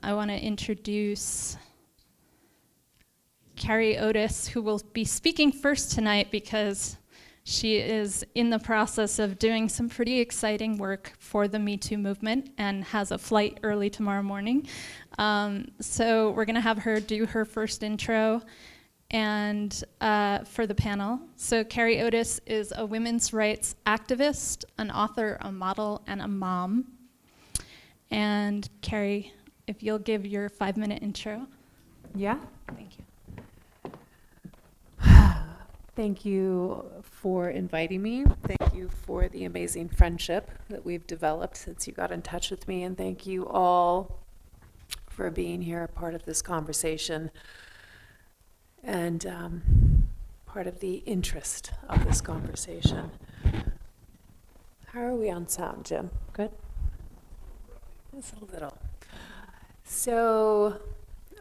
I want to introduce Carrie Otis, who will be speaking first tonight because she is in the process of doing some pretty exciting work for the Me Too movement and has a flight early tomorrow morning. So we're going to have her do her first intro and for the panel. So Carrie Otis is a women's rights activist, an author, a model, and a mom. And Carrie, if you'll give your 5-minute intro. Yeah. Thank you. Thank you for inviting me. Thank you for the amazing friendship that we've developed since you got in touch with me. And thank you all for being here, part of this conversation and part of the interest of this conversation. How are we on sound, Jim? Good? Just a little. So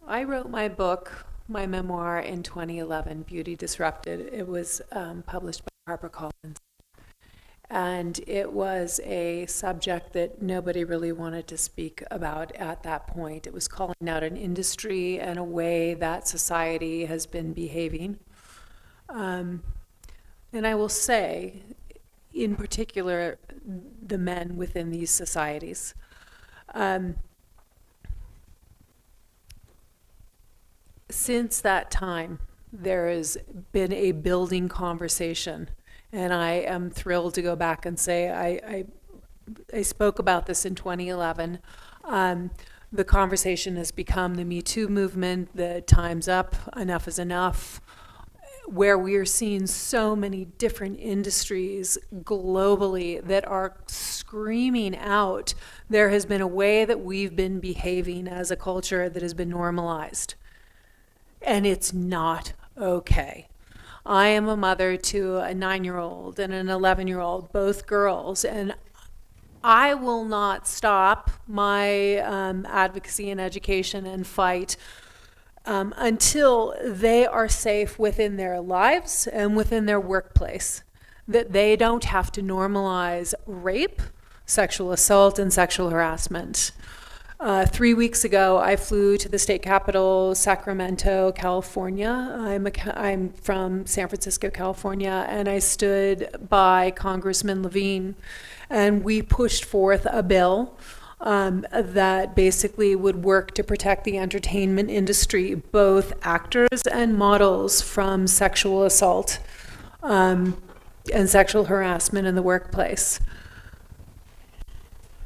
I wrote my book, my memoir, in 2011, Beauty Disrupted. It was published by HarperCollins. And it was a subject that nobody really wanted to speak about at that point. It was calling out an industry and a way that society has been behaving. And I will say, in particular, the men within these societies. Since that time, there has been a building conversation, and I am thrilled to go back and say I spoke about this in 2011. The conversation has become the Me Too movement, the time's up, enough is enough, where we are seeing so many different industries globally that are screaming out, there has been a way that we've been behaving as a culture that has been normalized. And it's not okay. I am a mother to a 9-year-old and an 11-year-old, both girls, and I will not stop my advocacy and education and fight until they are safe within their lives and within their workplace, that they don't have to normalize rape, sexual assault, and sexual harassment. 3 weeks ago, I flew to the state capital, Sacramento, California. I'm from San Francisco, California, and I stood by Congressman Levine, and we pushed forth a bill that basically would work to protect the entertainment industry, both actors and models, from sexual assault and sexual harassment in the workplace.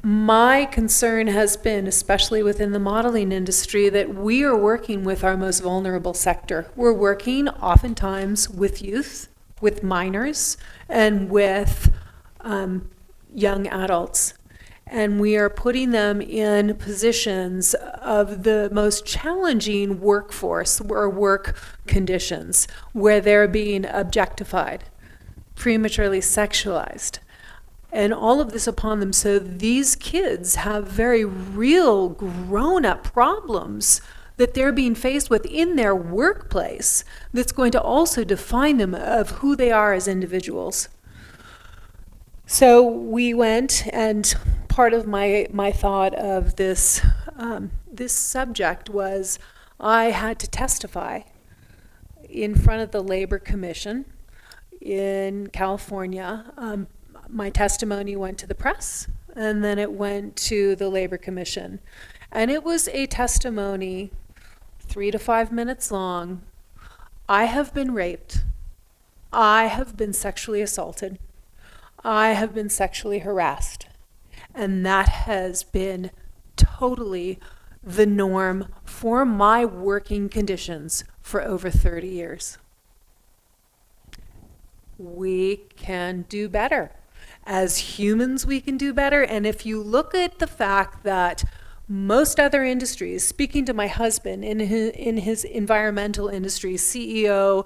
My concern has been, especially within the modeling industry, that we are working with our most vulnerable sector. We're working oftentimes with youth, with minors, and with young adults. And we are putting them in positions of the most challenging workforce or work conditions, where they're being objectified, prematurely sexualized, and all of this upon them. So these kids have very real grown-up problems that they're being faced with in their workplace that's going to also define them of who they are as individuals. So we went, and part of my thought of this this subject was I had to testify in front of the Labor Commission in California. My testimony went to the press, and then it went to the Labor Commission. And it was a testimony 3 to 5 minutes long. I have been raped. I have been sexually assaulted. I have been sexually harassed. And that has been totally the norm for my working conditions for over 30 years. We can do better. As humans, we can do better. And if you look at the fact that most other industries, speaking to my husband in his environmental industry, CEO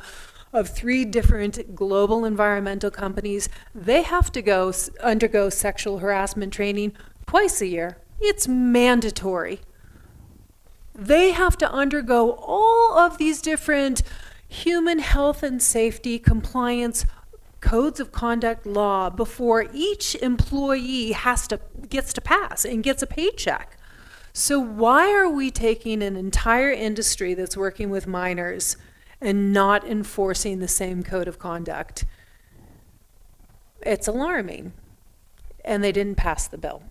of 3 different global environmental companies, they have to undergo sexual harassment training twice a year. It's mandatory. They have to undergo all of these different human health and safety compliance codes of conduct law before each employee gets to pass and gets a paycheck. So why are we taking an entire industry that's working with minors and not enforcing the same code of conduct? It's alarming. And they didn't pass the bill.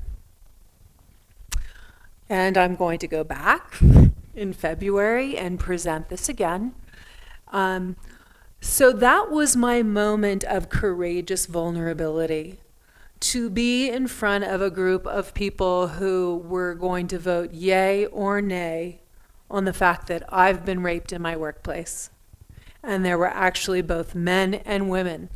And I'm going to go back in February and present this again. So that was my moment of courageous vulnerability, to be in front of a group of people who were going to vote yay or nay on the fact that I've been raped in my workplace. And there were actually both men and women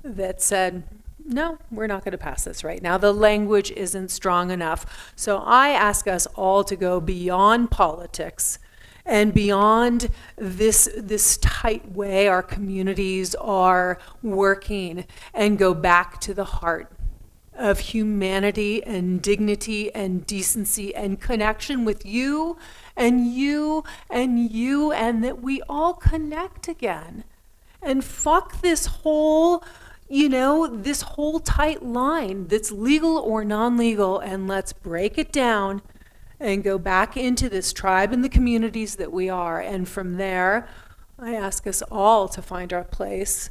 that said, no, we're not going to pass this right now. The language isn't strong enough. So I ask us all to go beyond politics and beyond this tight way our communities are working, and go back to the heart of humanity and dignity and decency and connection with you and you and you, and that we all connect again. And fuck this whole, this whole tight line that's legal or non-legal, and let's break it down and go back into this tribe and the communities that we are. And from there, I ask us all to find our place,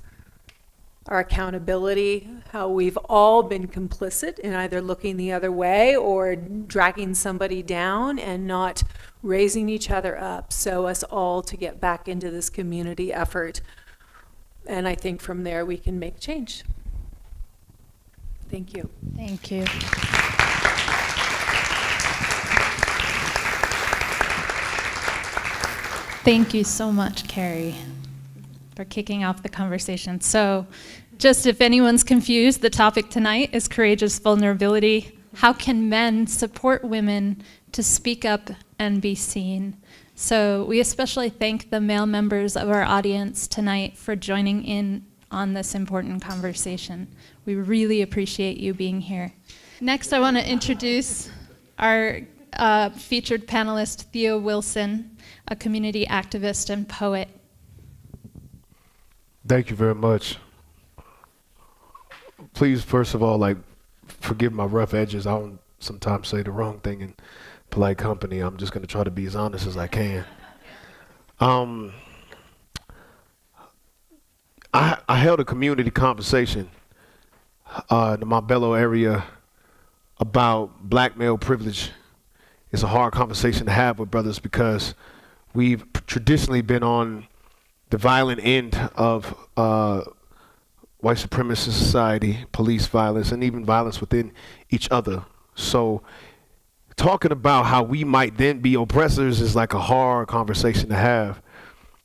our accountability, how we've all been complicit in either looking the other way or dragging somebody down and not raising each other up. So us all to get back into this community effort. And I think from there we can make change. Thank you. Thank you. Thank you so much, Carrie, for kicking off the conversation. So just if anyone's confused, the topic tonight is courageous vulnerability. How can men support women to speak up and be seen? So we especially thank the male members of our audience tonight for joining in on this important conversation. We really appreciate you being here. Next, I want to introduce our featured panelist, Theo Wilson, a community activist and poet. Thank you very much. Please, first of all, forgive my rough edges. I don't sometimes say the wrong thing in polite company. I'm just going to try to be as honest as I can. I held a community conversation in the Montbello area about black male privilege. It's a hard conversation to have with brothers because we've traditionally been on the violent end of white supremacist society, police violence, and even violence within each other. So talking about how we might then be oppressors is like a hard conversation to have.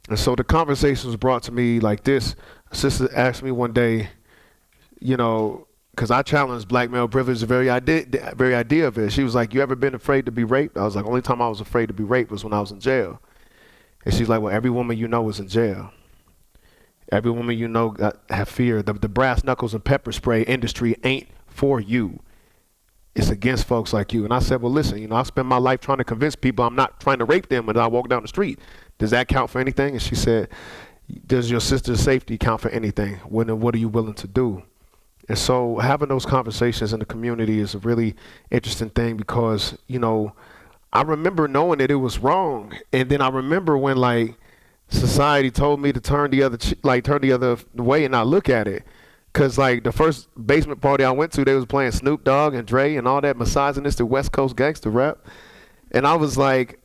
And so the conversation was brought to me like this. A sister asked me one day, because I challenged black male privilege, the very idea of it. She was like, you ever been afraid to be raped? I was like, only time I was afraid to be raped was when I was in jail. And she's like, well, every woman you know is in jail. Every woman you know have fear. The brass knuckles and pepper spray industry ain't for you. It's against folks like you. And I said, well, listen, I spend my life trying to convince people I'm not trying to rape them when I walk down the street. Does that count for anything? And she said, does your sister's safety count for anything? What are you willing to do? And so having those conversations in the community is a really interesting thing because, I remember knowing that it was wrong. And then I remember when society told me to turn the other way and not look at it. Cause the first basement party I went to, they was playing Snoop Dogg and Dre and all that misogynistic West Coast gangster rap. And I was like,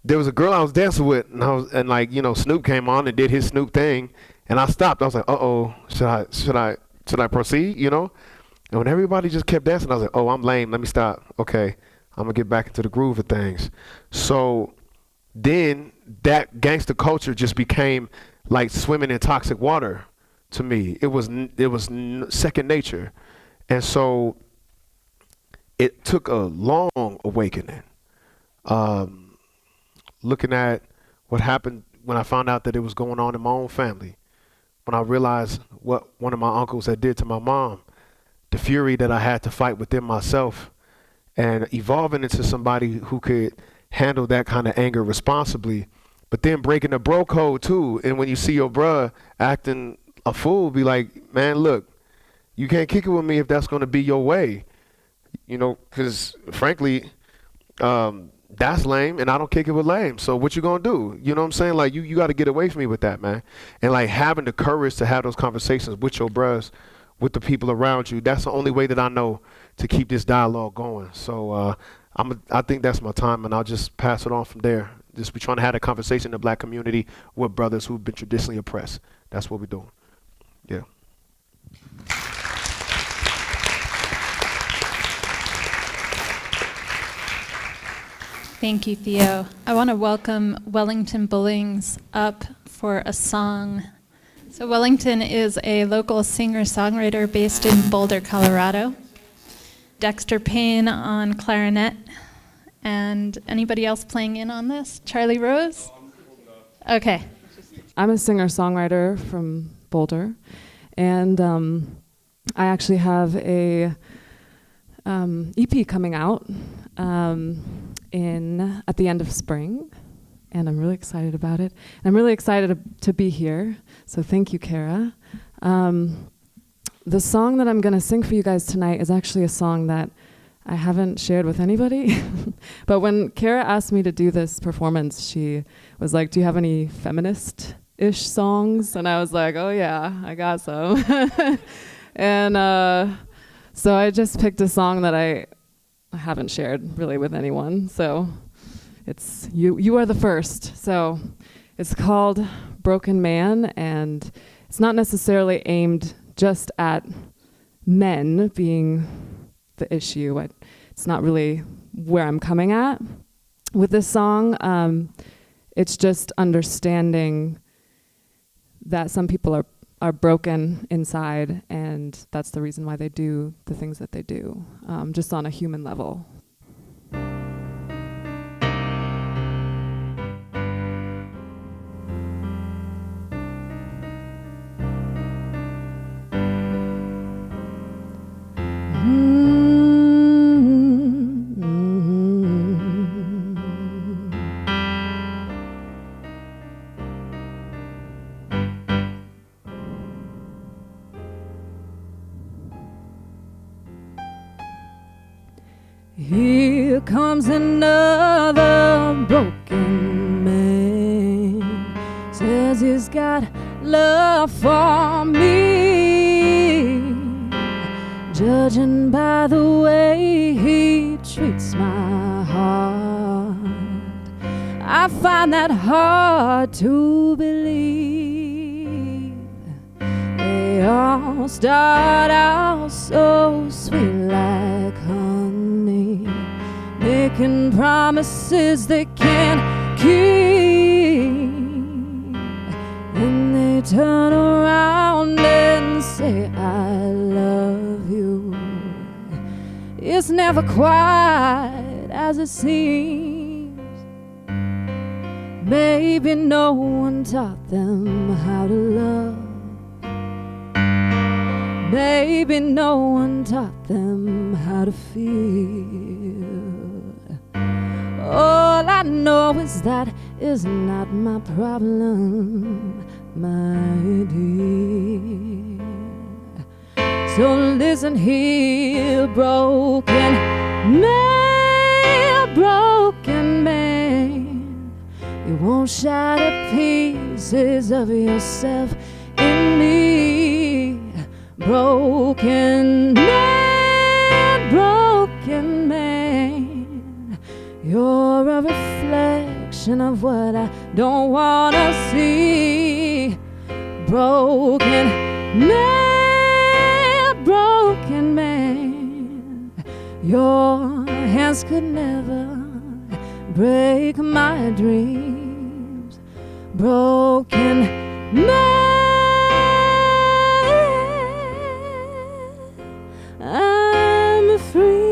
there was a girl I was dancing with and Snoop came on and did his Snoop thing. And I stopped. I was like, uh-oh, should I proceed, And when everybody just kept dancing, I was like, oh, I'm lame. Let me stop. Okay, I'm going to get back into the groove of things. So then that gangster culture just became like swimming in toxic water to me. It was second nature. And so it took a long awakening. Looking at what happened when I found out that it was going on in my own family. When I realized what one of my uncles had did to my mom, the fury that I had to fight within myself, and evolving into somebody who could handle that kind of anger responsibly, but then breaking the bro code too. And when you see your bruh acting a fool, be like, man, look, you can't kick it with me if that's going to be your way, because frankly, that's lame, and I don't kick it with lame. So what you gonna do? You know what I'm saying? Like, you got to get away from me with that, man. And like having the courage to have those conversations with your bros, with the people around you. That's the only way that I know to keep this dialogue going. So I think that's my time, and I'll just pass it on from there. Just be trying to have a conversation in the black community with brothers who've been traditionally oppressed. That's what we're doing. Yeah. Thank you, Theo. I want to welcome Wellington Bullings up for a song. So Wellington is a local singer-songwriter based in Boulder, Colorado. Dexter Payne on clarinet. And anybody else playing in on this? Charlie Rose? Okay. I'm a singer-songwriter from Boulder, and I actually have a EP coming out at the end of spring, and I'm really excited about it. And I'm really excited to be here, so thank you, Cara. The song that I'm going to sing for you guys tonight is actually a song that I haven't shared with anybody, but when Cara asked me to do this performance, she was like, do you have any feminist-ish songs? And I was like, oh yeah, I got some. And so I just picked a song that I haven't shared really with anyone, so it's you are the first. So it's called Broken Man, and it's not necessarily aimed just at men being the issue. It's not really where I'm coming at with this song. It's just understanding that some people are broken inside, and that's the reason why they do the things that they do, just on a human level. Here comes another broken man, says he's got love for me, judging by the way he treats my heart. I find that hard to believe. They all start out so sweet like honey, making promises they can't keep. Then they turn around and say, I love you. It's never quite as it seems. Maybe no one taught them how to love. Maybe no one taught them how to feel. All I know is that is not my problem, my dear. So listen here, broken man. You won't shatter pieces of yourself in me. Broken man, you're a reflection of what I don't wanna see. Broken man, your hands could never break my dreams. Broken man, I'm free.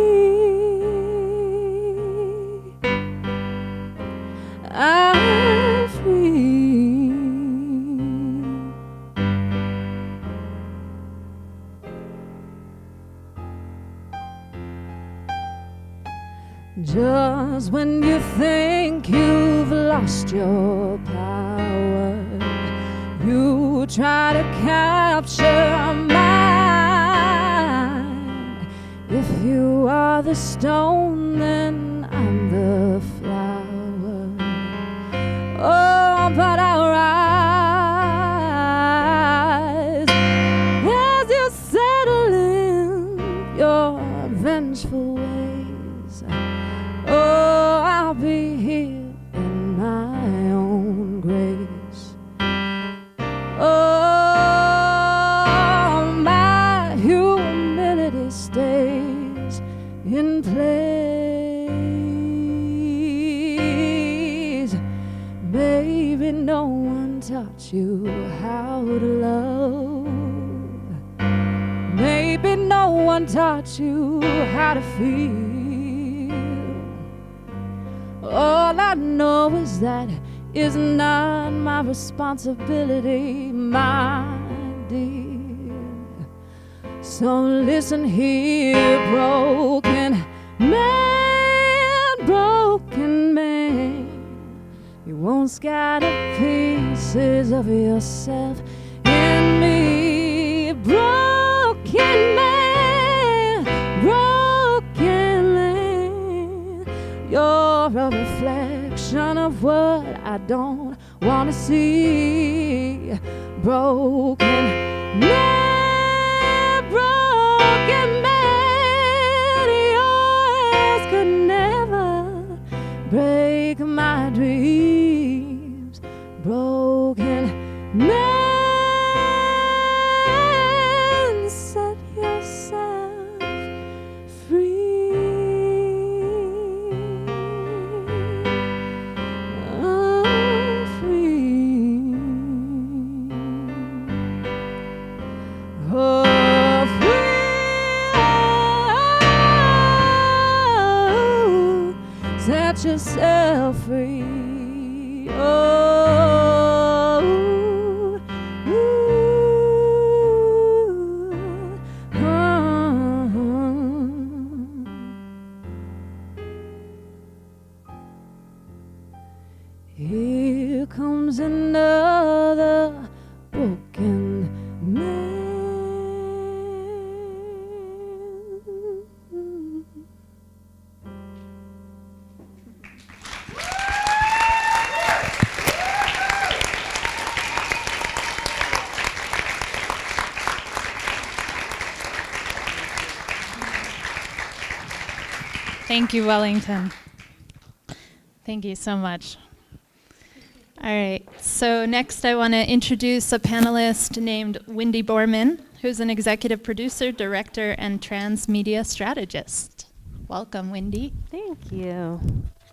I'm free. Just when you think you've lost your power, you try to capture mine. If you are the stone, then I'm the flower. no one taught you how to love. Maybe no one taught you how to feel. All I know is that it's not my responsibility, my dear. So listen here, broken man, broken man. You won't scatter pieces of yourself in me, broken man, broken man. You're a reflection of what I don't want to see, broken man, broken man. Yours could never break my dreams, broken man. Set yourself free. Oh, free. Oh, free. Set yourself free. Oh, here comes another broken man. Thank you, Wellington. Thank you so much. All right, so next I want to introduce a panelist named Wendy Borman, who's an executive producer, director, and transmedia strategist. Welcome, Wendy. Thank you.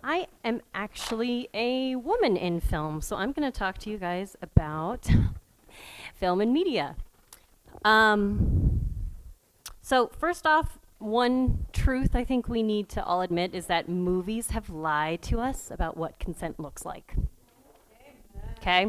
I am actually a woman in film, so I'm going to talk to you guys about film and media. So first off, one truth I think we need to all admit is that movies have lied to us about what consent looks like. Okay?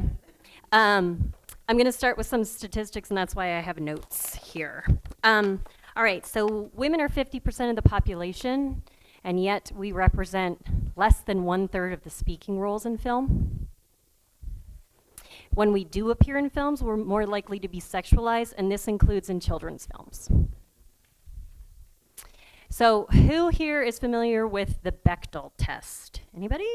I'm going to start with some statistics, and that's why I have notes here. All right, so women are 50% of the population, and yet we represent less than 1/3 of the speaking roles in film. When we do appear in films, we're more likely to be sexualized, and this includes in children's films. So who here is familiar with the Bechdel test? Anybody?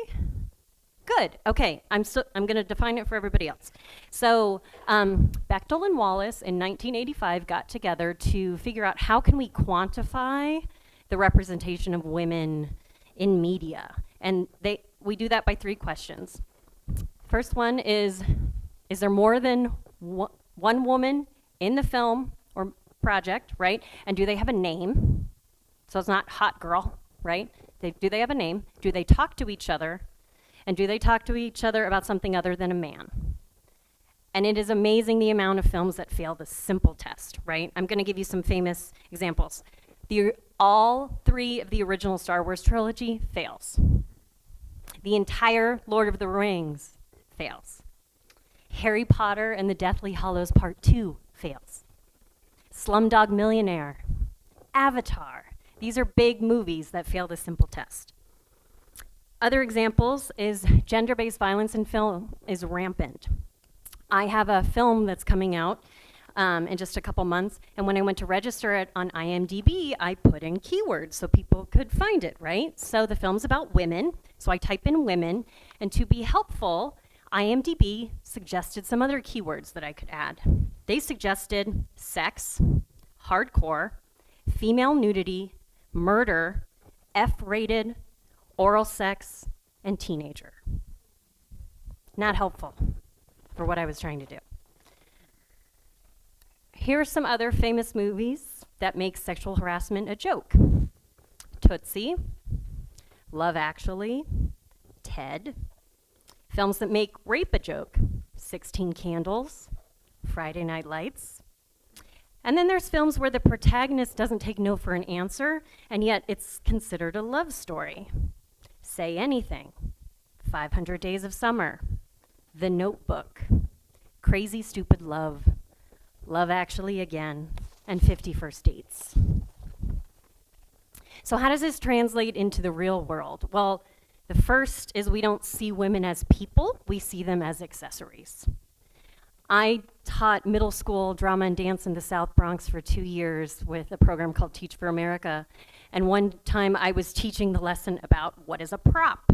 Good. Okay, I'm going to define it for everybody else. So Bechdel and Wallace in 1985 got together to figure out how can we quantify the representation of women in media. And we do that by 3 questions. First one is there more than one woman in the film or project, right? And do they have a name? So it's not hot girl, right? Do they have a name? Do they talk to each other? And do they talk to each other about something other than a man? And it is amazing the amount of films that fail this simple test, right? I'm going to give you some famous examples. All 3 of the original Star Wars trilogy fails. The entire Lord of the Rings fails. Harry Potter and the Deathly Hallows Part 2 fails. Slumdog Millionaire, Avatar. These are big movies that fail this simple test. Other examples is gender-based violence in film is rampant. I have a film that's coming out in just a couple months, and when I went to register it on IMDb, I put in keywords so people could find it, right? So the film's about women, so I type in women, and to be helpful, IMDb suggested some other keywords that I could add. They suggested sex, hardcore, female nudity, murder, F-rated, oral sex, and teenager. Not helpful for what I was trying to do. Here are some other famous movies that make sexual harassment a joke. Tootsie, Love Actually, Ted, Films that make rape a joke, 16 Candles, Friday Night Lights. And then there's films where the protagonist doesn't take no for an answer, and yet it's considered a love story. Say Anything, 500 Days of Summer, The Notebook, Crazy Stupid Love, Love Actually Again, and 50 First Dates. So how does this translate into the real world? Well, the first is we don't see women as people, we see them as accessories. I taught middle school drama and dance in the South Bronx for 2 years with a program called Teach for America. And one time I was teaching the lesson about what is a prop.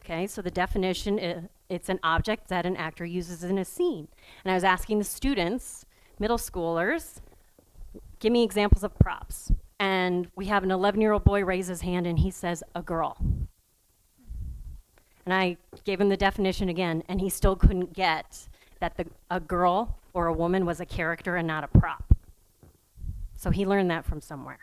Okay, so the definition, it's an object that an actor uses in a scene. And I was asking the students, middle schoolers, give me examples of props. And we have an 11-year-old boy raise his hand and he says, a girl. And I gave him the definition again, and he still couldn't get that a girl or a woman was a character and not a prop. So he learned that from somewhere.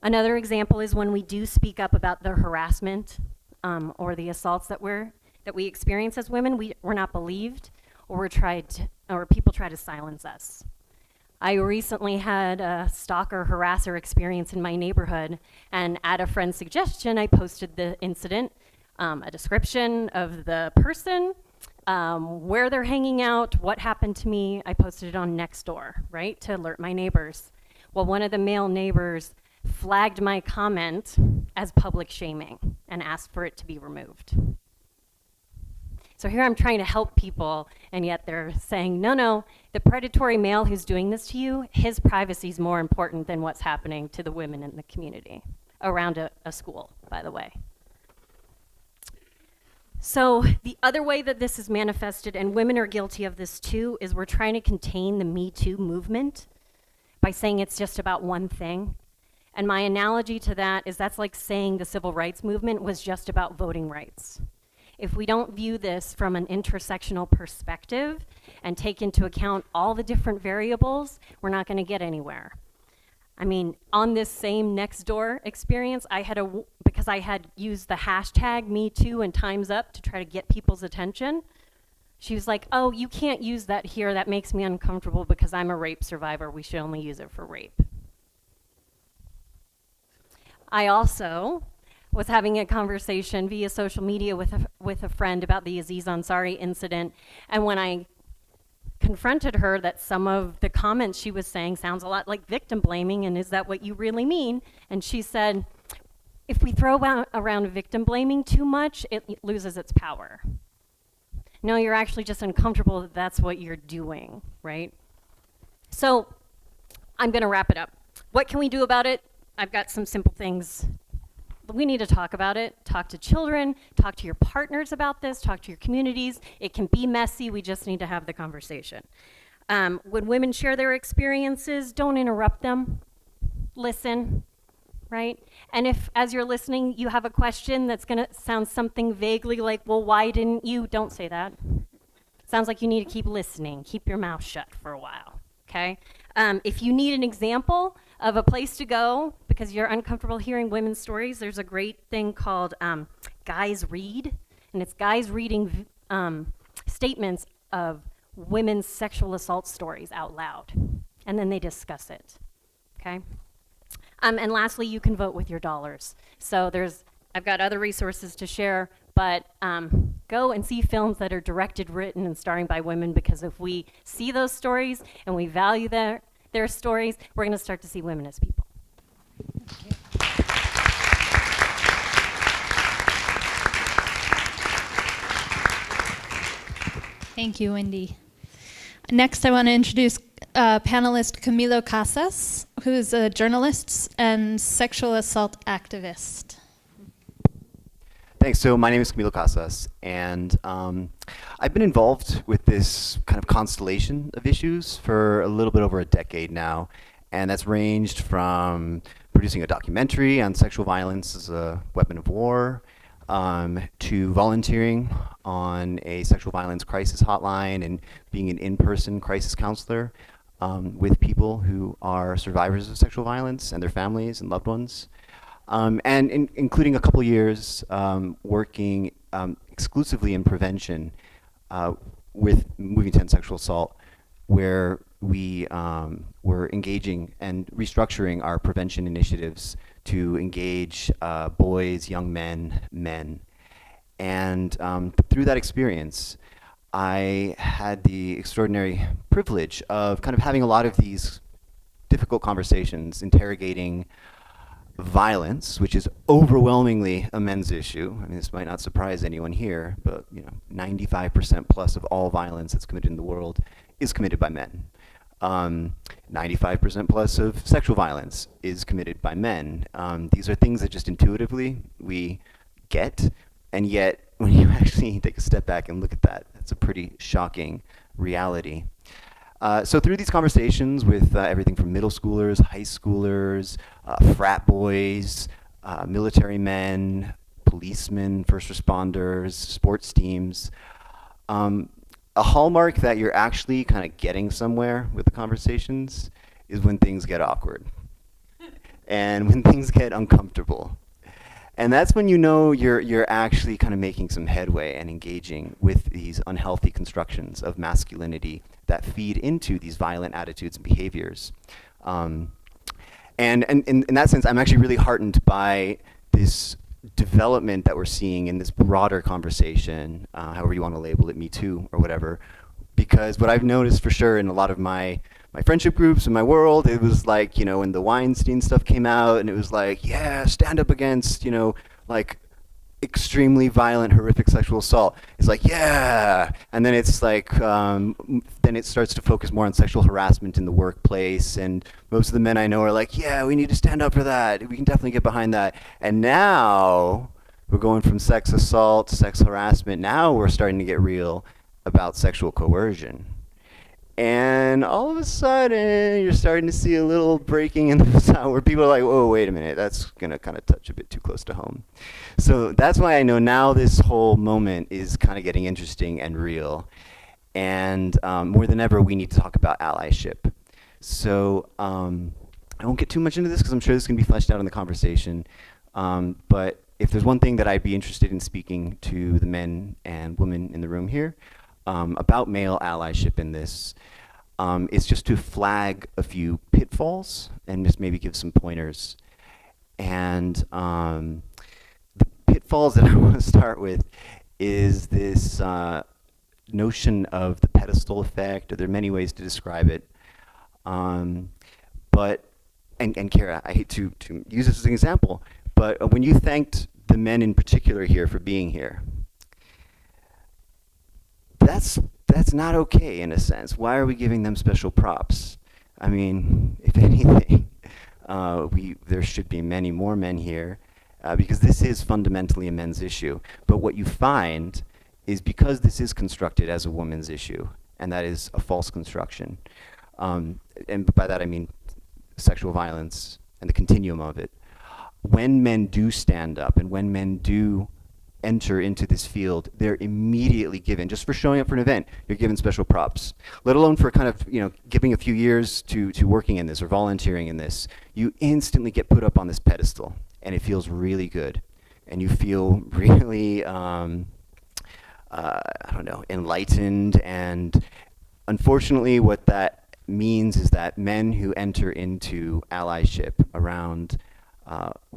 Another example is when we do speak up about the harassment or the assaults that we experience as women, we're not believed, or people try to silence us. I recently had a stalker harasser experience in my neighborhood, and at a friend's suggestion, I posted the incident, a description of the person, where they're hanging out, what happened to me. I posted it on Nextdoor, right, to alert my neighbors. Well, one of the male neighbors flagged my comment as public shaming and asked for it to be removed. So here I'm trying to help people, and yet they're saying, no, the predatory male who's doing this to you, his privacy is more important than what's happening to the women in the community, around a school, by the way. So the other way that this is manifested, and women are guilty of this too, is we're trying to contain the Me Too movement by saying it's just about one thing. And my analogy to that is that's like saying the civil rights movement was just about voting rights. If we don't view this from an intersectional perspective and take into account all the different variables, we're not going to get anywhere. I mean, on this same Nextdoor experience, because I had used the hashtag #MeToo and timesup to try to get people's attention, she was like, oh, you can't use that here. That makes me uncomfortable because I'm a rape survivor. We should only use it for rape. I also was having a conversation via social media with a friend about the Aziz Ansari incident, and when I confronted her that some of the comments she was saying sounds a lot like victim blaming, and is that what you really mean? And she said, if we throw around victim blaming too much, it loses its power. No, you're actually just uncomfortable that that's what you're doing, right? So I'm gonna wrap it up. What can we do about it? I've got some simple things. We need to talk about it. Talk to children, talk to your partners about this, talk to your communities. It can be messy, we just need to have the conversation. When women share their experiences, don't interrupt them. Listen, right? And if, as you're listening, you have a question that's gonna sound something vaguely like, well, why didn't you? Don't say that. Sounds like you need to keep listening. Keep your mouth shut for a while, okay? If you need an example of a place to go because you're uncomfortable hearing women's stories, there's a great thing called Guys Read, and it's guys reading statements of women's sexual assault stories out loud, and then they discuss it, okay? And lastly, you can vote with your dollars. So I've got other resources to share, but go and see films that are directed, written, and starring by women, because if we see those stories and we value their stories, we're gonna start to see women as people. Thank you, Wendy. Next, I want to introduce panelist Camilo Casas, who's a journalist and sexual assault activist. Thanks. So my name is Camilo Casas, and I've been involved with this kind of constellation of issues for a little bit over a decade now, and that's ranged from producing a documentary on sexual violence as a weapon of war, to volunteering on a sexual violence crisis hotline and being an in-person crisis counselor with people who are survivors of sexual violence and their families and loved ones. Including a couple years working exclusively in prevention with moving to end sexual assault, where we were engaging and restructuring our prevention initiatives to engage boys, young men, men. And through that experience, I had the extraordinary privilege of kind of having a lot of these difficult conversations, interrogating violence, which is overwhelmingly a men's issue. I mean, this might not surprise anyone here, but 95% plus of all violence that's committed in the world is committed by men. 95% plus of sexual violence is committed by men. These are things that just intuitively we get, and yet when you actually take a step back and look at that, it's a pretty shocking reality. So through these conversations with everything from middle schoolers, high schoolers, frat boys, military men, policemen, first responders, sports teams, a hallmark that you're actually kind of getting somewhere with the conversations is when things get awkward and when things get uncomfortable. And that's when you know you're actually kind of making some headway and engaging with these unhealthy constructions of masculinity that feed into these violent attitudes and behaviors. And in that sense, I'm actually really heartened by this development that we're seeing in this broader conversation, however you want to label it, Me Too or whatever, because what I've noticed for sure in a lot of my friendship groups in my world, it was like, when the Weinstein stuff came out, and it was like, yeah, stand up against, like extremely violent, horrific sexual assault. It's like, yeah, and then it's like, then it starts to focus more on sexual harassment in the workplace, and most of the men I know are like, yeah, we need to stand up for that. We can definitely get behind that. And now we're going from sex assault to sex harassment. Now we're starting to get real about sexual coercion. And all of a sudden, you're starting to see a little breaking in the sound where people are like, whoa, wait a minute, that's going to kind of touch a bit too close to home. So that's why I know now this whole moment is kind of getting interesting and real. And more than ever, we need to talk about allyship. So I won't get too much into this because I'm sure this is going to be fleshed out in the conversation. But if there's one thing that I'd be interested in speaking to the men and women in the room here, about male allyship in this, is just to flag a few pitfalls and just maybe give some pointers. And the pitfalls that I want to start with is this notion of the pedestal effect, or there are many ways to describe it. But Cara, I hate to use this as an example, but when you thanked the men in particular here for being here, that's not okay in a sense. Why are we giving them special props? I mean, if anything, there should be many more men here, because this is fundamentally a men's issue. But what you find is, because this is constructed as a woman's issue, and that is a false construction, and by that I mean sexual violence and the continuum of it, when men do stand up and when men do enter into this field, they're immediately given, just for showing up for an event, you're given special props. Let alone for kind of, giving a few years to working in this or volunteering in this, you instantly get put up on this pedestal, and it feels really good. And you feel really, enlightened. And unfortunately, what that means is that men who enter into allyship around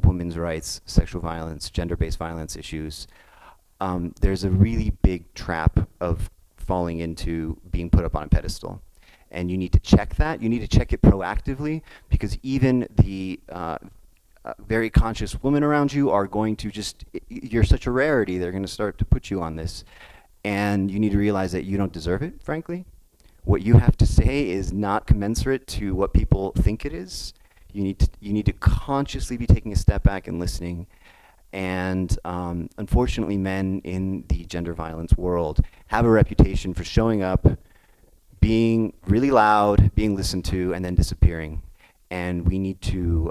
women's rights, sexual violence, gender-based violence issues, there's a really big trap of falling into being put up on a pedestal. And you need to check that. You need to check it proactively, because even the very conscious women around you are going to you're such a rarity, they're going to start to put you on this. And you need to realize that you don't deserve it, frankly. What you have to say is not commensurate to what people think it is. You need to consciously be taking a step back and listening. And unfortunately, men in the gender violence world have a reputation for showing up, being really loud, being listened to, and then disappearing. And we need to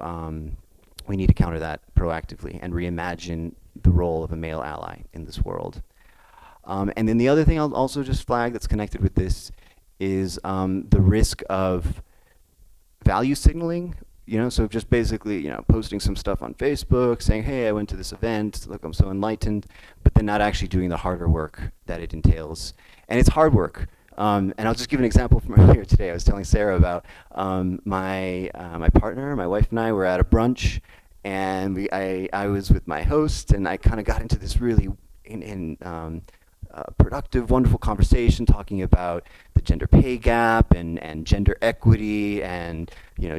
counter that proactively and reimagine the role of a male ally in this world. And then the other thing I'll also just flag that's connected with this is the risk of value signaling. so just basically, posting some stuff on Facebook, saying, hey, I went to this event, look, I'm so enlightened, but then not actually doing the harder work that it entails. And it's hard work. And I'll just give an example from earlier today. I was telling Sarah about my partner, my wife and I were at a brunch, and I was with my host, and I kind of got into this really productive, wonderful conversation talking about the gender pay gap and gender equity and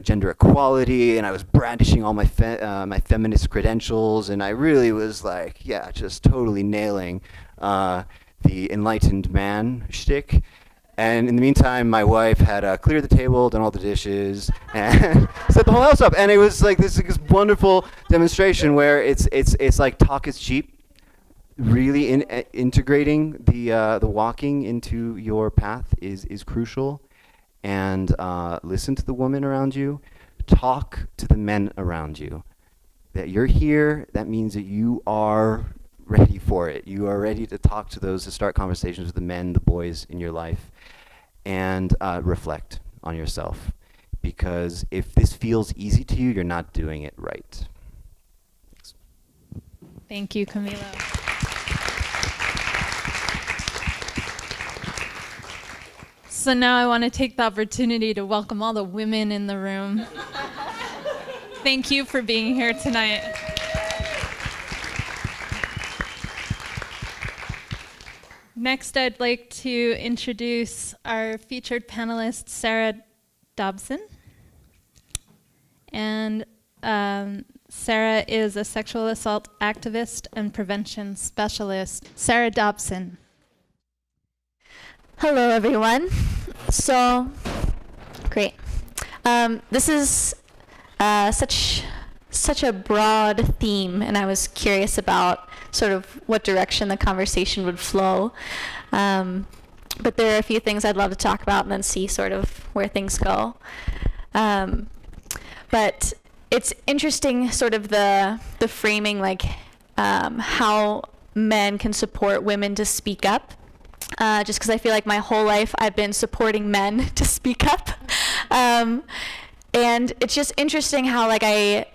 gender equality, and I was brandishing all my feminist credentials, and I really was like, yeah, just totally nailing the enlightened man shtick. And in the meantime, my wife had cleared the table, done all the dishes, and set the whole house up. And it was like this wonderful demonstration where it's like talk is cheap. Really integrating the walking into your path is crucial. And listen to the woman around you. Talk to the men around you. That you're here, that means that you are ready for it. You are ready to talk to those, to start conversations with the men, the boys in your life. And reflect on yourself. Because if this feels easy to you, you're not doing it right. Thanks. Thank you, Camilo. So now I want to take the opportunity to welcome all the women in the room. Thank you for being here tonight. Next, I'd like to introduce our featured panelist, Sarah Dobson. And Sarah is a sexual assault activist and prevention specialist. Sarah Dobson. Hello, everyone. So, great. This is such a broad theme, and I was curious about sort of what direction the conversation would flow. But there are a few things I'd love to talk about and then see sort of where things go. But it's interesting sort of the framing, like how men can support women to speak up. Just because I feel like my whole life I've been supporting men to speak up. And it's just interesting how like I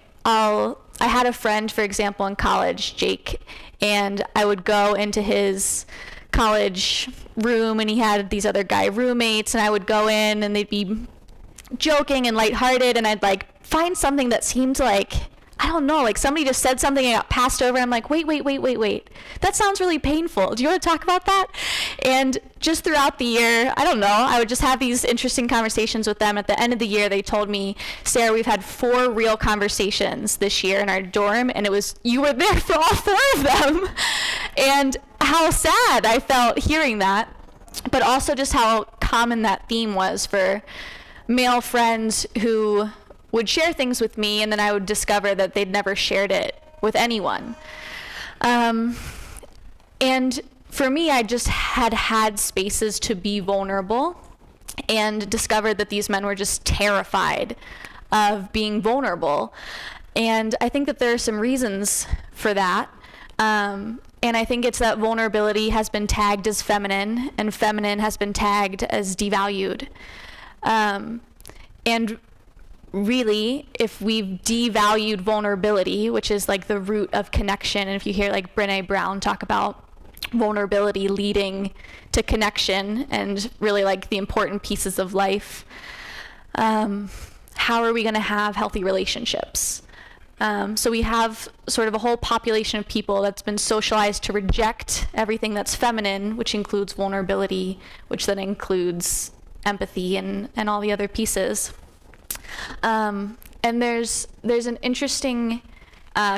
had a friend, for example, in college, Jake, and I would go into his college room and he had these other guy roommates, and I would go in and they'd be joking and lighthearted, and I'd like find something that seemed like, I don't know, like somebody just said something and got passed over. I'm like, wait. That sounds really painful. Do you want to talk about that? And just throughout the year, I don't know, I would just have these interesting conversations with them. At the end of the year, they told me, Sarah, we've had 4 real conversations this year in our dorm, and you were there for all 4 of them. And how sad I felt hearing that, but also just how common that theme was for male friends who would share things with me, and then I would discover that they'd never shared it with anyone. And for me, I just had spaces to be vulnerable and discovered that these men were just terrified of being vulnerable. And I think that there are some reasons for that. And I think it's that vulnerability has been tagged as feminine, and feminine has been tagged as devalued. And really, if we've devalued vulnerability, which is like the root of connection, and if you hear like Brené Brown talk about vulnerability leading to connection and really like the important pieces of life, how are we going to have healthy relationships? So we have sort of a whole population of people that's been socialized to reject everything that's feminine, which includes vulnerability, which then includes empathy and all the other pieces. And there's an interesting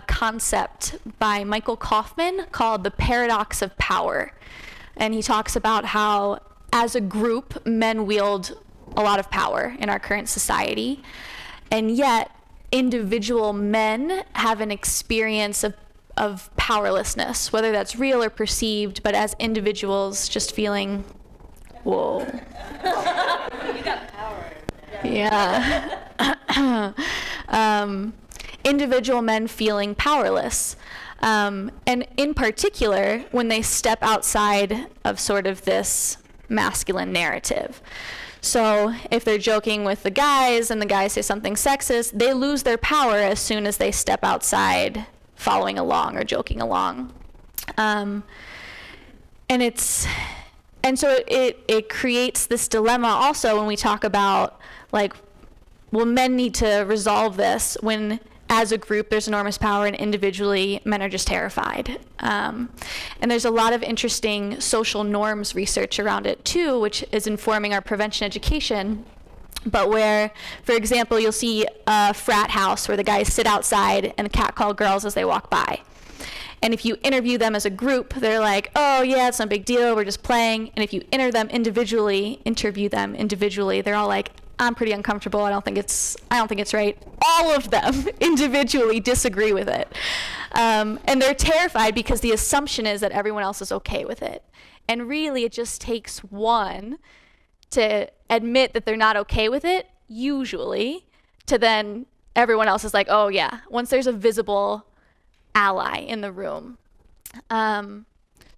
concept by Michael Kaufman called the paradox of power. And he talks about how, as a group, men wield a lot of power in our current society, and yet individual men have an experience of powerlessness, whether that's real or perceived, but as individuals just feeling, whoa. You got power. Yeah. Individual men feeling powerless. And in particular, when they step outside of sort of this masculine narrative. So if they're joking with the guys and the guys say something sexist, they lose their power as soon as they step outside following along or joking along. And so it creates this dilemma also when we talk about, like, well, men need to resolve this when as a group there's enormous power and individually men are just terrified. And there's a lot of interesting social norms research around it too, which is informing our prevention education. But where, for example, you'll see a frat house where the guys sit outside and catcall girls as they walk by. And if you interview them as a group, they're like, oh yeah, it's no big deal, we're just playing. And if you interview them individually, they're all like, I'm pretty uncomfortable, I don't think it's right. All of them individually disagree with it. And they're terrified because the assumption is that everyone else is okay with it. And really it just takes one to admit that they're not okay with it, usually, to then everyone else is like, oh yeah, once there's a visible ally in the room.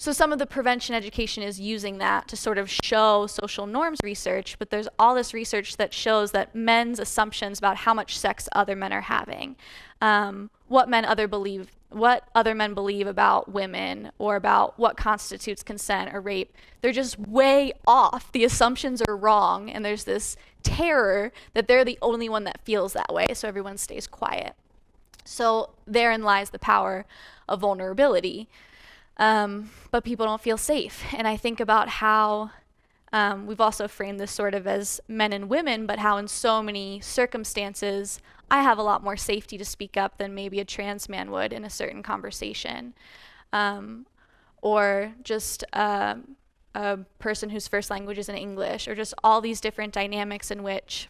So some of the prevention education is using that to sort of show social norms research, but there's all this research that shows that men's assumptions about how much sex other men are having, what other men believe about women, or about what constitutes consent or rape, they're just way off. The assumptions are wrong, and there's this terror that they're the only one that feels that way, so everyone stays quiet. So therein lies the power of vulnerability. But people don't feel safe. And I think about how we've also framed this sort of as men and women, but how in so many circumstances, I have a lot more safety to speak up than maybe a trans man would in a certain conversation. Or just a person whose first language isn't English, or just all these different dynamics in which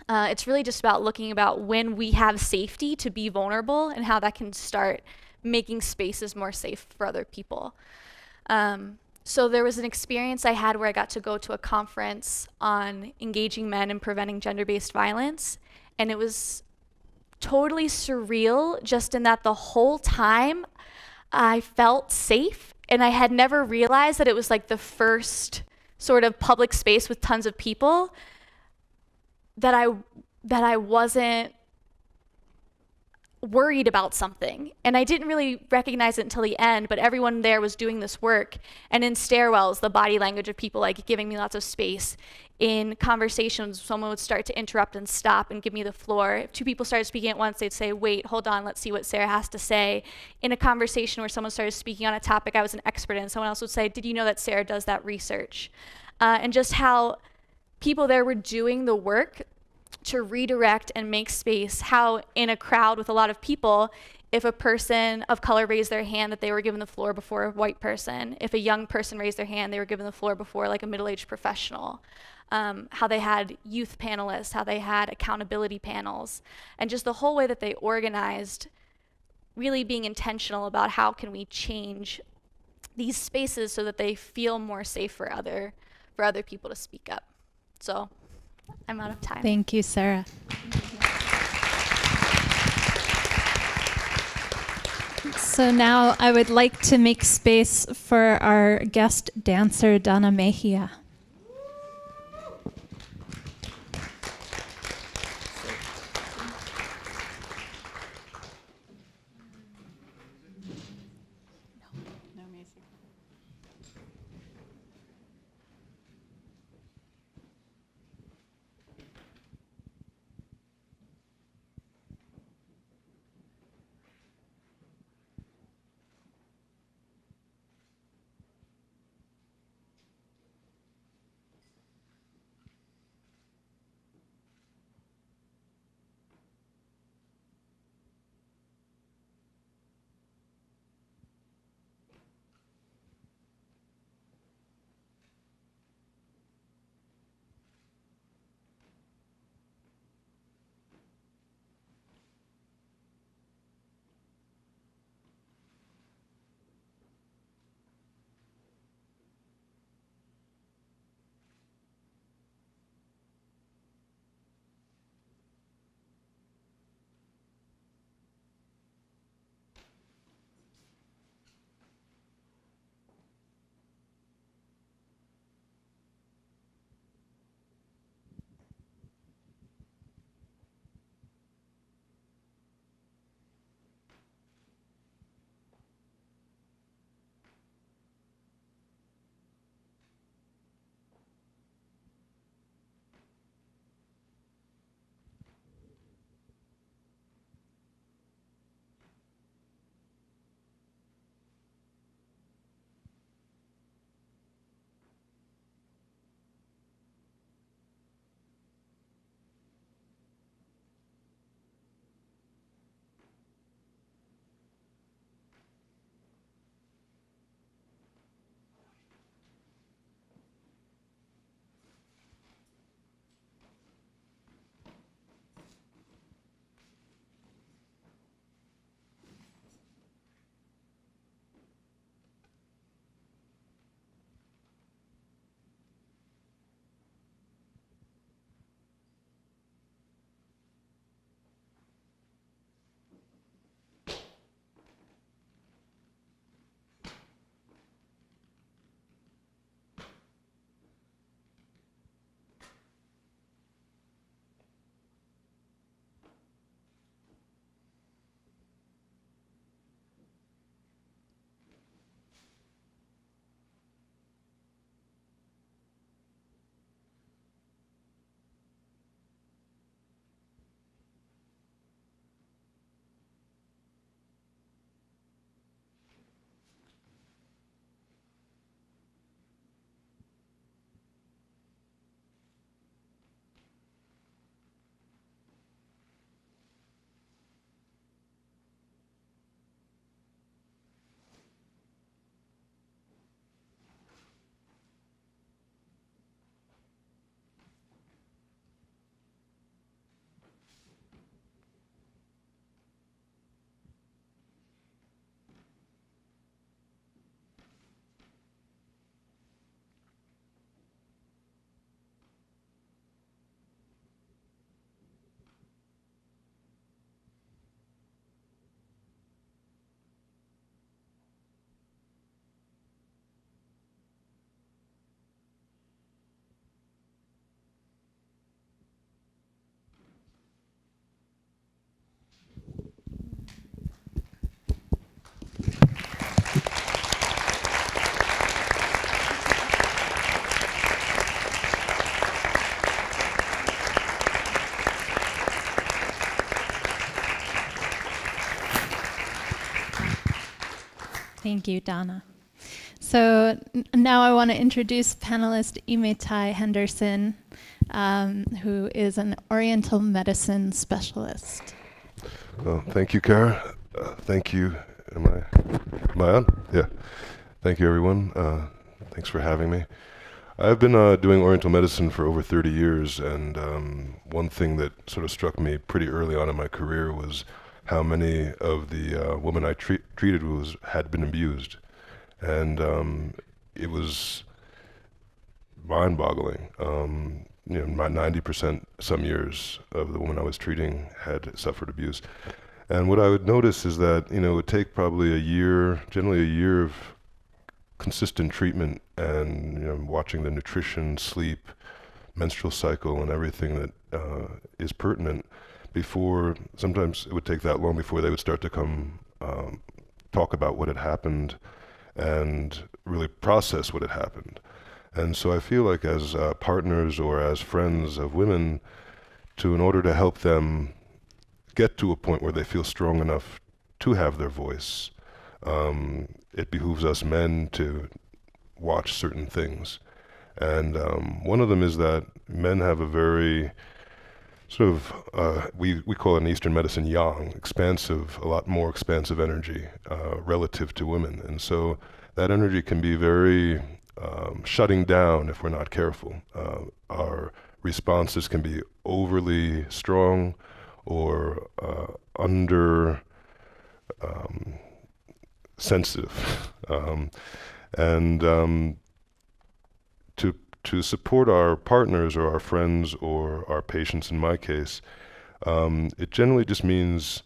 it's really just about looking about when we have safety to be vulnerable and how that can start making spaces more safe for other people. So there was an experience I had where I got to go to a conference on engaging men and preventing gender-based violence, and it was totally surreal, just in that the whole time I felt safe, and I had never realized that it was like the first sort of public space with tons of people that I wasn't worried about something. And I didn't really recognize it until the end, but everyone there was doing this work. And in stairwells, the body language of people like giving me lots of space. In conversations, someone would start to interrupt and stop and give me the floor. If two people started speaking at once, they'd say, wait, hold on, let's see what Sarah has to say. In a conversation where someone started speaking on a topic I was an expert in, someone else would say, did you know that Sarah does that research? And just how people there were doing the work to redirect and make space, how in a crowd with a lot of people, if a person of color raised their hand, that they were given the floor before a white person. If a young person raised their hand, they were given the floor before like a middle-aged professional. How they had youth panelists, how they had accountability panels, and just the whole way that they organized, really being intentional about how can we change these spaces so that they feel more safe for other people to speak up. So I'm out of time. Thank you, Sarah. So now I would like to make space for our guest dancer, Donna Mejia. Thank you, Donna. So now I want to introduce panelist Imetai Henderson, who is an Oriental medicine specialist. Well, thank you, Cara. Thank you. Am I on? Yeah. Thank you, everyone. Thanks for having me. I've been doing Oriental medicine for over 30 years, and one thing that sort of struck me pretty early on in my career was how many of the women I treated had been abused. And it was mind-boggling. About 90% some years of the women I was treating had suffered abuse. And what I would notice is that, it would take probably generally a year of consistent treatment and, watching the nutrition, sleep, menstrual cycle, and everything that is pertinent before, sometimes it would take that long before they would start to come talk about what had happened and really process what had happened. And so I feel like as partners or as friends of women, in order to help them get to a point where they feel strong enough to have their voice, it behooves us men to watch certain things. And one of them is that men have a very sort of, we call it in Eastern medicine yang, expansive, a lot more expansive energy relative to women. And so that energy can be very shutting down if we're not careful. Our responses can be overly strong or under sensitive. To support our partners or our friends or our patients, in my case, it generally just means,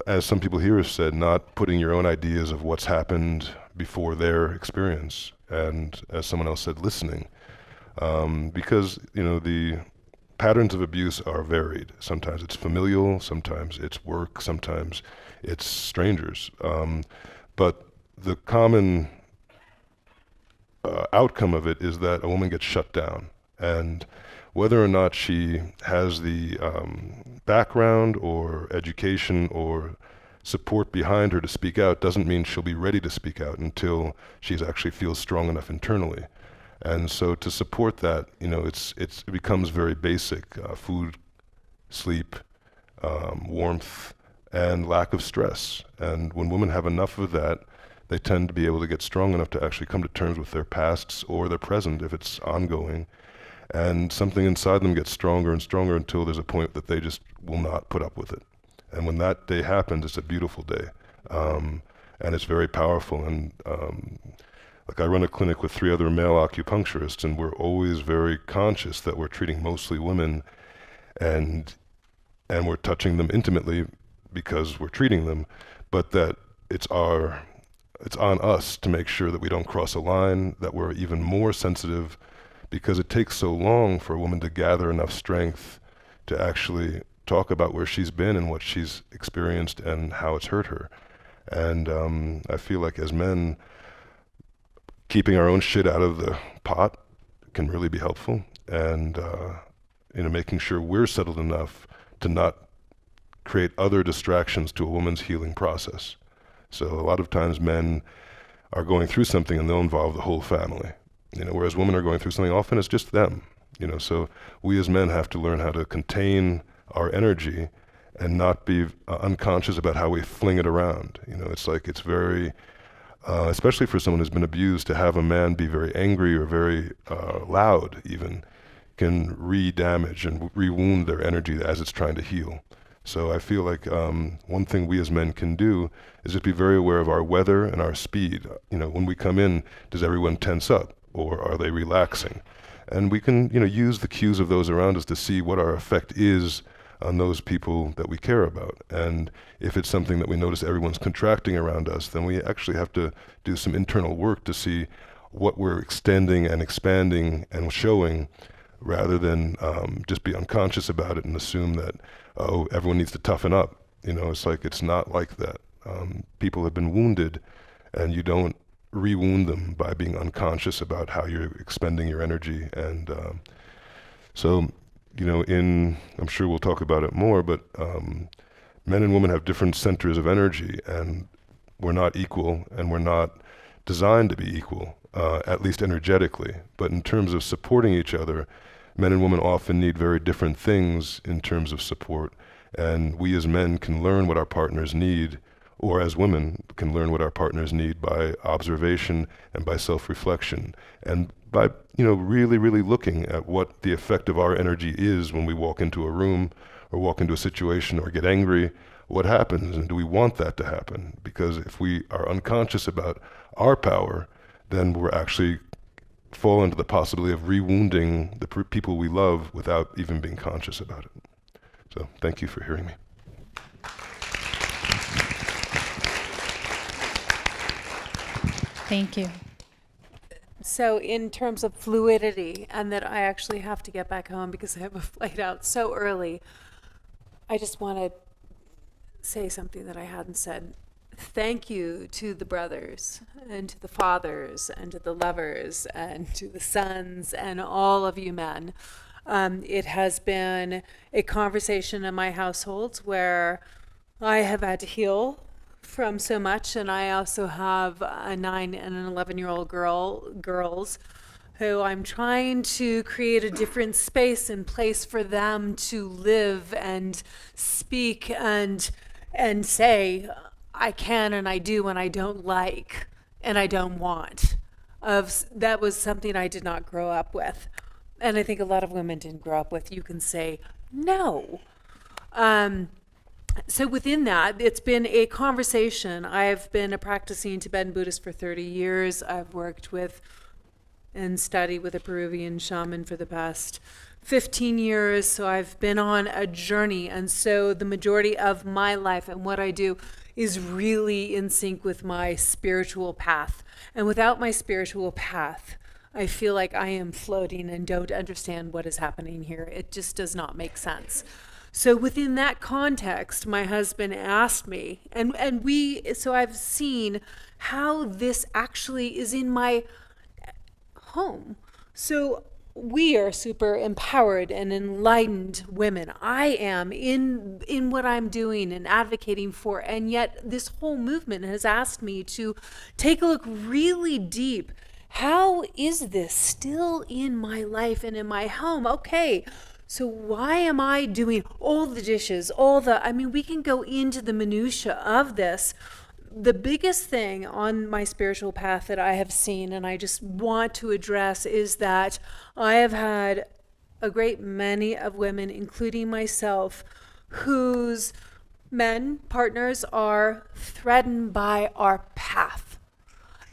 as some people here have said, not putting your own ideas of what's happened before their experience, and as someone else said, listening. Because, the patterns of abuse are varied. Sometimes it's familial, sometimes it's work, sometimes it's strangers. But the common outcome of it is that a woman gets shut down, and whether or not she has the background or education or support behind her to speak out doesn't mean she'll be ready to speak out until she's actually feels strong enough internally. And so to support that, it becomes very basic: food, sleep, warmth, and lack of stress. And when women have enough of that, they tend to be able to get strong enough to actually come to terms with their pasts or their present if it's ongoing. And something inside them gets stronger and stronger until there's a point that they just will not put up with it. And when that day happens, it's a beautiful day. And it's very powerful. And like I run a clinic with 3 other male acupuncturists, and we're always very conscious that we're treating mostly women, and we're touching them intimately because we're treating them, but that it's on us to make sure that we don't cross a line, that we're even more sensitive, because it takes so long for a woman to gather enough strength to actually talk about where she's been and what she's experienced and how it's hurt her. And I feel like as men, keeping our own shit out of the pot can really be helpful, and making sure we're settled enough to not create other distractions to a woman's healing process. So a lot of times men are going through something and they'll involve the whole family, whereas women are going through something, often it's just them, so we as men have to learn how to contain our energy and not be unconscious about how we fling it around. It's very, especially for someone who's been abused, to have a man be very angry or very loud even can re-damage and re-wound their energy as it's trying to heal. So I feel like one thing we as men can do is just be very aware of our weather and our speed. When we come in, does everyone tense up or are they relaxing? And we can, use the cues of those around us to see what our effect is on those people that we care about. And if it's something that we notice everyone's contracting around us, then we actually have to do some internal work to see what we're extending and expanding and showing, rather than just be unconscious about it and assume that, oh, everyone needs to toughen up. It's not like that. People have been wounded, and you don't re-wound them by being unconscious about how you're expending your energy. And so, I'm sure we'll talk about it more, but men and women have different centers of energy, and we're not equal, and we're not designed to be equal, at least energetically. But in terms of supporting each other, men and women often need very different things in terms of support. And we as men can learn what our partners need, or as women can learn what our partners need by observation and by self-reflection. And by, really, really looking at what the effect of our energy is when we walk into a room or walk into a situation or get angry. What happens, and do we want that to happen? Because if we are unconscious about our power, then we're actually fall into the possibility of re-wounding the people we love without even being conscious about it. So thank you for hearing me. Thank you. So in terms of fluidity, and that I actually have to get back home because I have a flight out so early, I just want to say something that I hadn't said. Thank you to the brothers and to the fathers and to the lovers and to the sons and all of you men. It has been a conversation in my household where I have had to heal from so much, and I also have a 9 and an 11-year-old girls who I'm trying to create a different space and place for them to live and speak and say, I can and I do and I don't like and I don't want. That was something I did not grow up with. And I think a lot of women didn't grow up with. You can say no. So within that, it's been a conversation. I've been a practicing Tibetan Buddhist for 30 years. I've worked with and studied with a Peruvian shaman for the past 15 years. So I've been on a journey. And so the majority of my life and what I do is really in sync with my spiritual path. And without my spiritual path, I feel like I am floating and don't understand what is happening here. It just does not make sense. So within that context, my husband asked me, so I've seen how this actually is in my home. So we are super empowered and enlightened women. I am in what I'm doing and advocating for, and yet this whole movement has asked me to take a look really deep. How is this still in my life and in my home? Okay, so why am I doing all the dishes, we can go into the minutia of this. The biggest thing on my spiritual path that I have seen, and I just want to address, is that I have had a great many of women, including myself, whose partners are threatened by our path.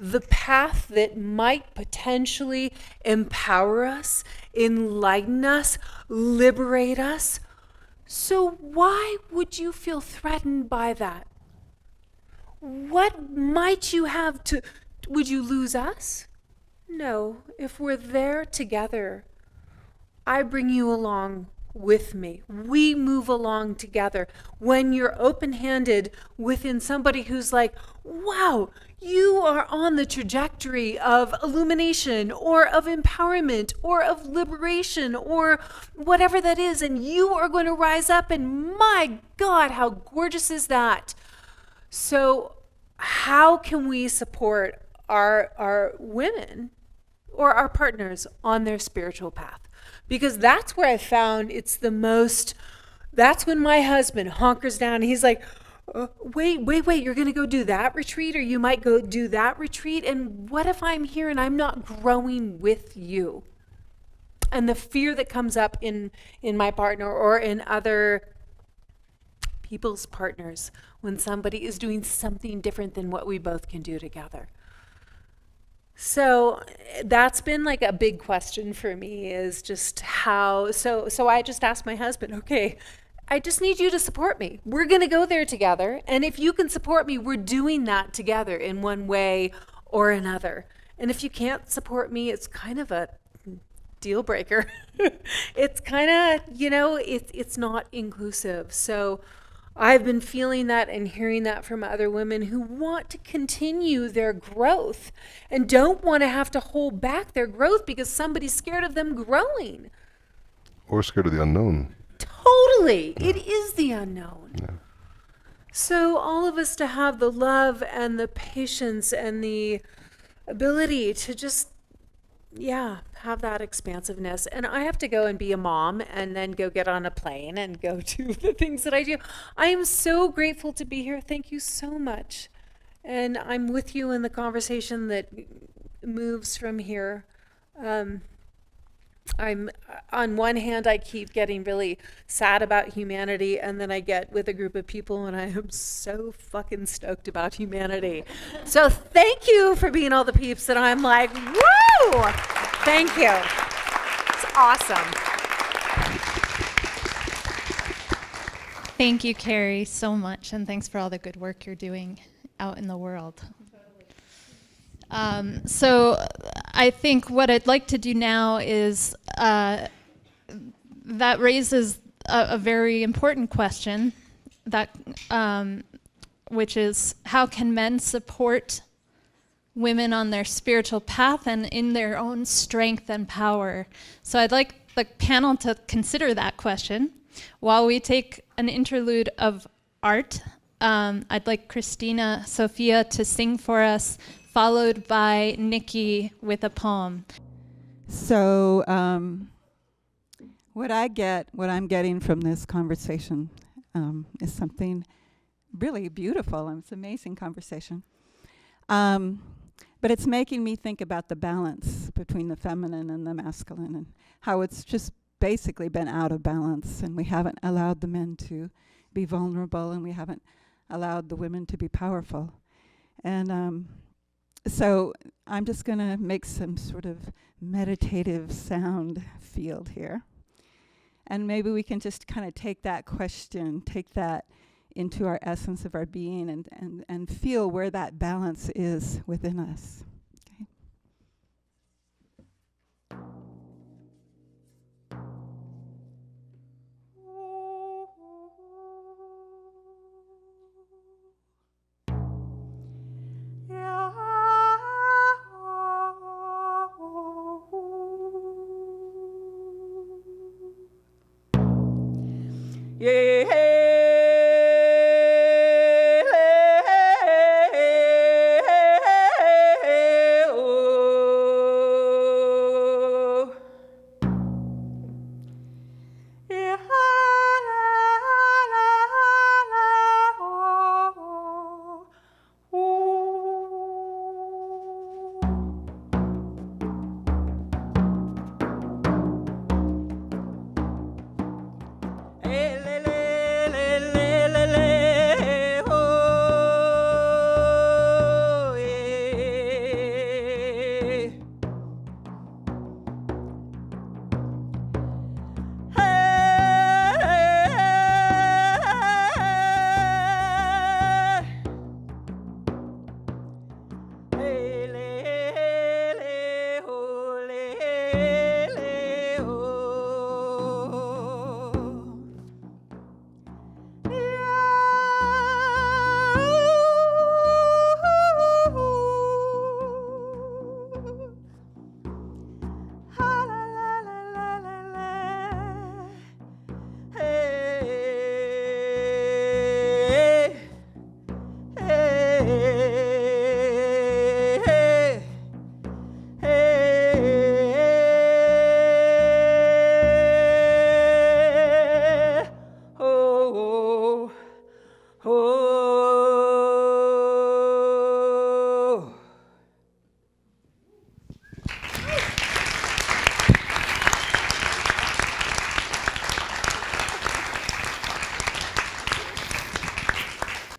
The path that might potentially empower us, enlighten us, liberate us. So why would you feel threatened by that? What might you have to, would you lose us? No, if we're there together, I bring you along with me. We move along together. When you're open-handed within somebody who's like, wow, you are on the trajectory of illumination or of empowerment or of liberation or whatever that is, and you are going to rise up, and my God, how gorgeous is that? So how can we support our women or our partners on their spiritual path? Because that's where I found that's when my husband honkers down and he's like, wait, you're going to go do that retreat, or you might go do that retreat, and what if I'm here and I'm not growing with you? And the fear that comes up in my partner or in other people's partners when somebody is doing something different than what we both can do together. So that's been like a big question for me, is just how, so I just asked my husband, okay, I just need you to support me. We're going to go there together. And if you can support me, we're doing that together in one way or another. And if you can't support me, it's kind of a deal breaker. It's kind of, it's not inclusive. So I've been feeling that and hearing that from other women who want to continue their growth and don't want to have to hold back their growth because somebody's scared of them growing. Or scared of the unknown. Totally. Yeah. It is the unknown. Yeah. So all of us to have the love and the patience and the ability to just, have that expansiveness. And I have to go and be a mom and then go get on a plane and go do the things that I do. I am so grateful to be here. Thank you so much. And I'm with you in the conversation that moves from here. I'm on one hand, I keep getting really sad about humanity, and then I get with a group of people and I am so fucking stoked about humanity. So thank you for being all the peeps that I'm like, woo! Thank you. It's awesome. Thank you, Carrie, so much, and thanks for all the good work you're doing out in the world. So I think what I'd like to do now is that raises a very important question, that which is, how can men support women on their spiritual path and in their own strength and power? So I'd like the panel to consider that question while we take an interlude of art. I'd like Christina Sophia to sing for us, followed by Nikki with a poem. So what I'm getting from this conversation is something really beautiful. It's an amazing conversation. But it's making me think about the balance between the feminine and the masculine, and how it's just basically been out of balance, and we haven't allowed the men to be vulnerable, and we haven't allowed the women to be powerful. And so I'm just going to make some sort of meditative sound field here. And maybe we can just kind of take that question, take that into our essence of our being, and feel where that balance is within us. Okay.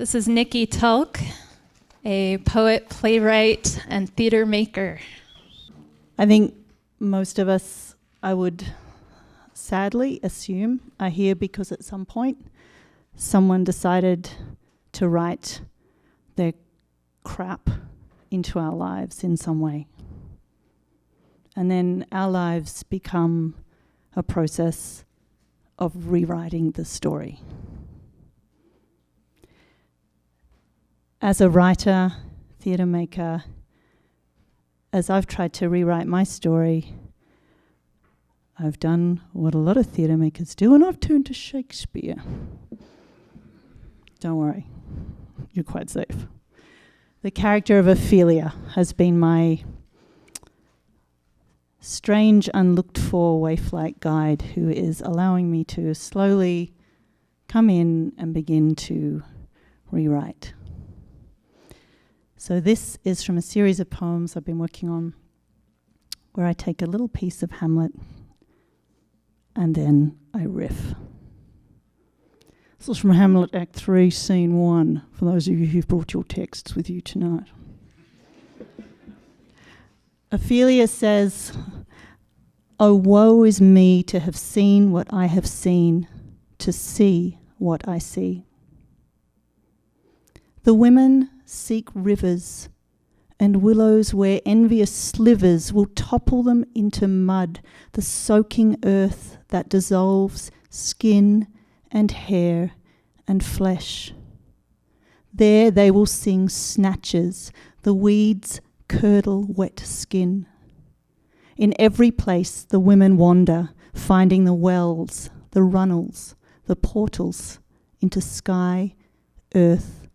This is Nikki Tulk, a poet, playwright, and theater maker. I think most of us, I would sadly assume, are here because at some point someone decided to write their crap into our lives in some way. And then our lives become a process of rewriting the story. As a writer, theatre maker, as I've tried to rewrite my story, I've done what a lot of theatre makers do, and I've turned to Shakespeare. Don't worry, you're quite safe. The character of Ophelia has been my strange, unlooked-for waif-like guide who is allowing me to slowly come in and begin to rewrite. So this is from a series of poems I've been working on where I take a little piece of Hamlet and then I riff. This is from Hamlet Act 3, Scene 1, for those of you who've brought your texts with you tonight. Ophelia says, "Oh, woe is me to have seen what I have seen, to see what I see. The women seek rivers, and willows where envious slivers will topple them into mud, the soaking earth that dissolves skin and hair and flesh. There they will sing snatches, the weeds curdle wet skin. In every place the women wander, finding the wells, the runnels, the portals into sky, earth,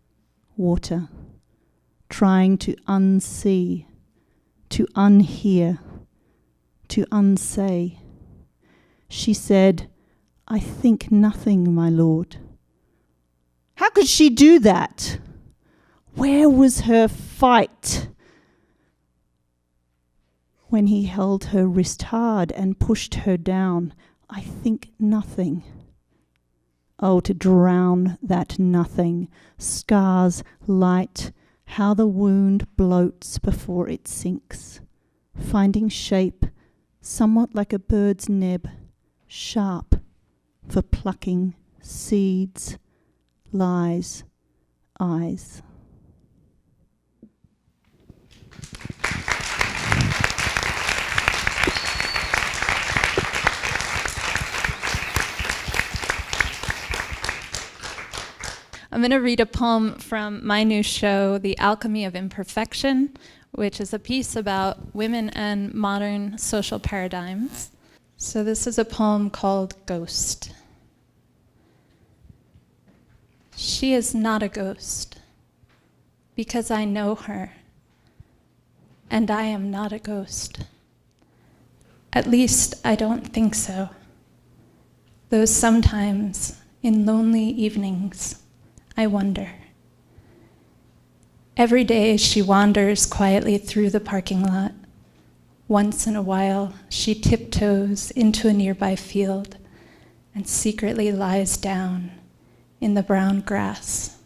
water, trying to unsee, to unhear, to unsay. She said, 'I think nothing, my lord.' How could she do that? Where was her fight? When he held her wrist hard and pushed her down, I think nothing. Oh, to drown that nothing, scars light, how the wound bloats before it sinks, finding shape somewhat like a bird's neb, sharp for plucking seeds, lies, eyes." I'm going to read a poem from my new show, The Alchemy of Imperfection, which is a piece about women and modern social paradigms. So this is a poem called Ghost. She is not a ghost, because I know her, and I am not a ghost. At least I don't think so, though sometimes in lonely evenings I wonder. Every day she wanders quietly through the parking lot. Once in a while, she tiptoes into a nearby field and secretly lies down in the brown grass,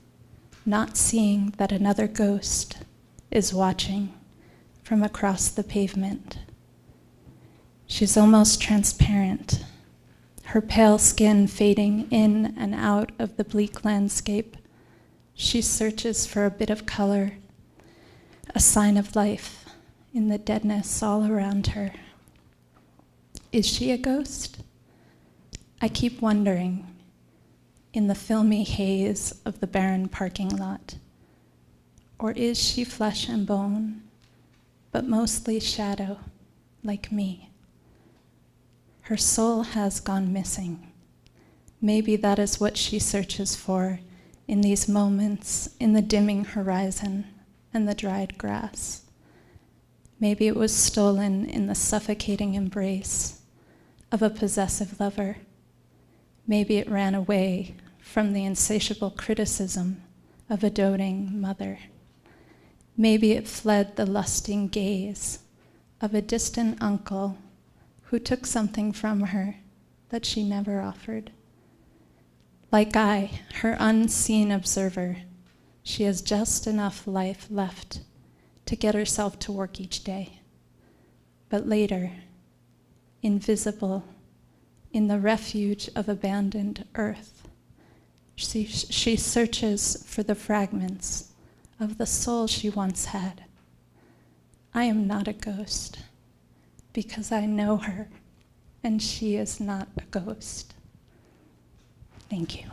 not seeing that another ghost is watching from across the pavement. She's almost transparent, her pale skin fading in and out of the bleak landscape. She searches for a bit of color, a sign of life in the deadness all around her. Is she a ghost? I keep wondering in the filmy haze of the barren parking lot. Or is she flesh and bone, but mostly shadow, like me? Her soul has gone missing. Maybe that is what she searches for in these moments in the dimming horizon and the dried grass. Maybe it was stolen in the suffocating embrace of a possessive lover. Maybe it ran away from the insatiable criticism of a doting mother. Maybe it fled the lusting gaze of a distant uncle who took something from her that she never offered. Like I, her unseen observer, she has just enough life left to get herself to work each day. But later, invisible, in the refuge of abandoned earth, she searches for the fragments of the soul she once had. I am not a ghost, because I know her, and she is not a ghost. Thank you.